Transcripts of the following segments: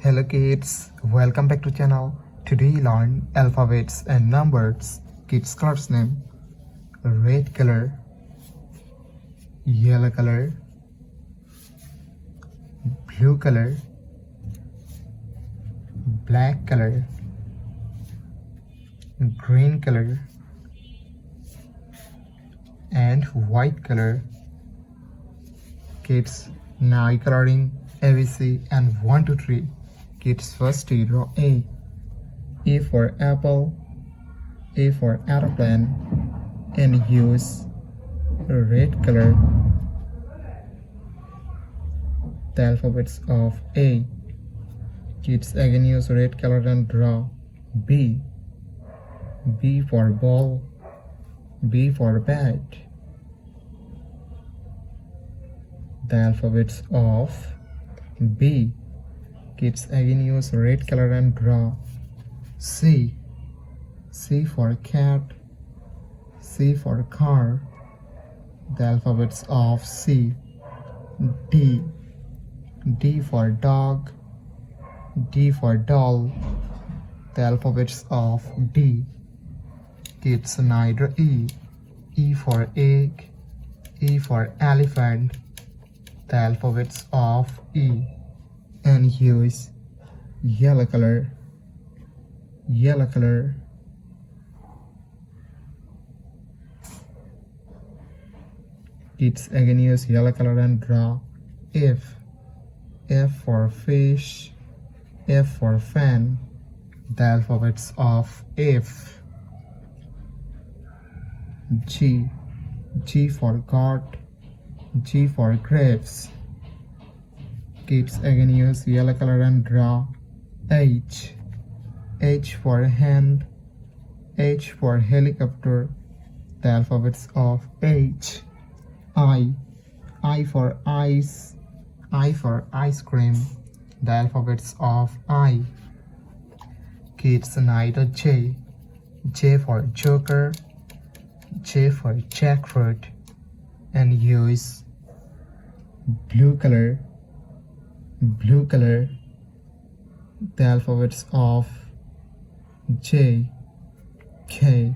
Hello kids, welcome back to channel. Today you learn alphabets and numbers. Kids colors name: red color, yellow color, blue color, black color, green color, and white color. Kids, now you coloring ABC and 1 to 3. Kids, first you draw A. A for apple, A for aeroplane, and use red color. The alphabets of A. Kids, again use red color and draw B. B for ball, B for bat. The alphabets of B. Kids, again use red color and draw C. C for cat, C for car. The alphabets of C. D. D for dog, D for doll. The alphabets of D. Kids, neither E. E for egg, E for elephant. The alphabets of E. And use yellow color, yellow color. Kids, again use yellow color and draw F. F for fish, F for fan. The alphabets of F. G. G for goat, G for grapes. Kids, again use yellow color and draw H. H for hand, H for helicopter. The alphabets of H. I. I for ice, I for ice cream. The alphabets of I. Kids, neither J. J for joker, J for jackfruit. And use blue color, blue color. The alphabets of J. K.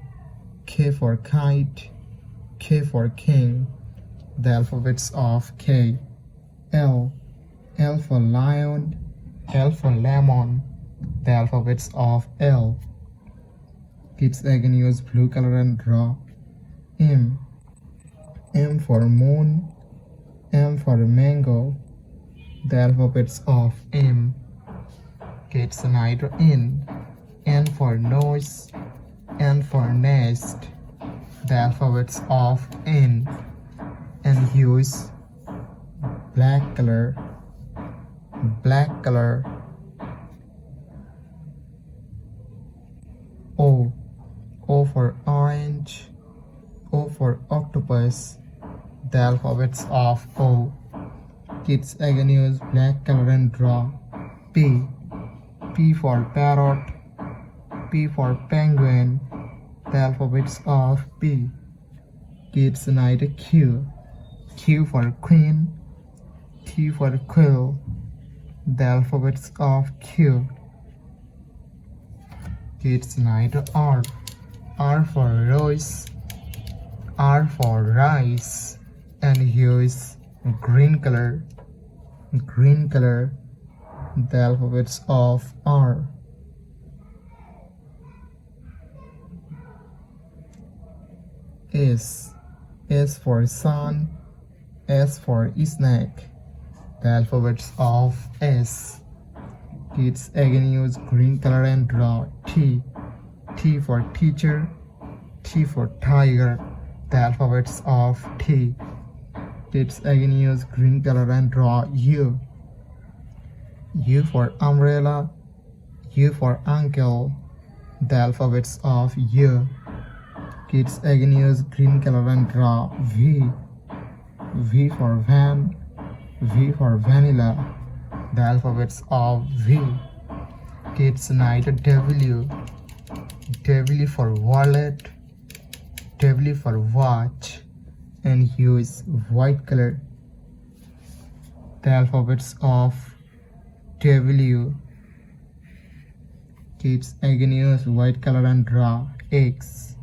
K for kite, K for king. The alphabets of K. L. L for lion, L for lemon. The alphabets of L. Kids, again use blue color and draw M. M for moon, M for mango. The alphabets of M. Kids, neither N. N for nose, N for nest. The alphabets of N. And use black color, black color. O. O for orange, O for octopus. The alphabets of O. Kids, again use black color and draw P. P for parrot, P for penguin. The alphabets of P. Kids, neither Q. Q for queen, Q for quill. The alphabets of Q. Kids, neither R. R for rose, R for rice. And use green color, green color. The alphabets of R. S. S for sun, S for snake. The alphabets of S. Kids, again use green color and draw T. T for teacher, T for tiger. The alphabets of T. Kids, again use green color and draw U. U for umbrella, U for uncle. The alphabets of U. Kids, again use green color and draw V. V for van, V for vanilla. The alphabets of V. Kids, neither W. W for wallet, W for watch. And use white color. The alphabets of W. Kids again use white color and draw X.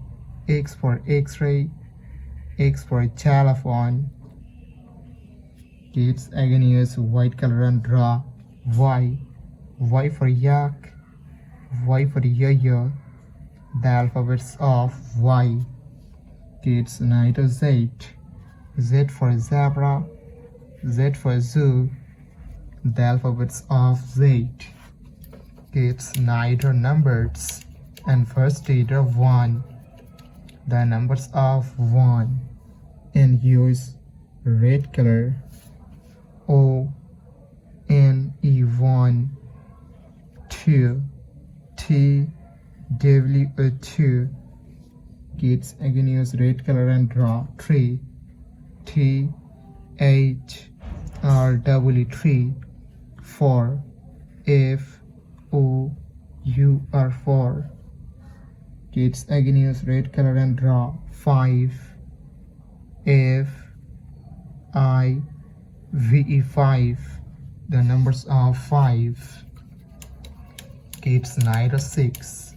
X for X-ray. X for telephone. Kids again use white color and draw Y. Y for yak. Y for yo-yo. The alphabets of Y. Kids now to Z. Z for zebra. Z for zoo. The alphabets of Z. Kids now to numbers. And first letter 1. The numbers of 1. And use red color. O N E 1 2 T W O 2. Kids again use red color and draw 3 T H R W 3 4 F O U R 4. Kids again use red color and draw 5 F I V E 5. The numbers of 5. Kids now to 6.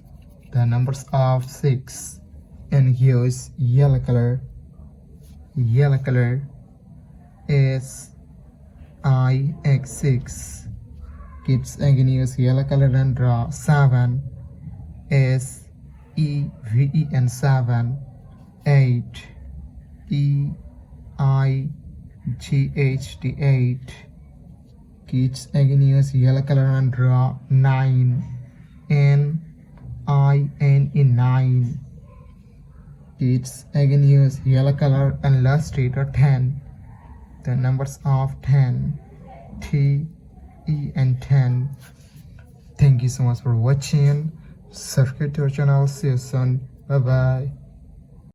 The numbers of 6. And use yellow color. Yellow color. S I X 6. Kids again use yellow color and draw 7. S E V E and 7. 8 E I G H T 8. Kids again use yellow color and draw 9. N I N E 9. Kids again use yellow color and last letter 10. The numbers of 10. T E and 10. Thank you so much for watching. Subscribe to our channel. See you soon. Bye bye.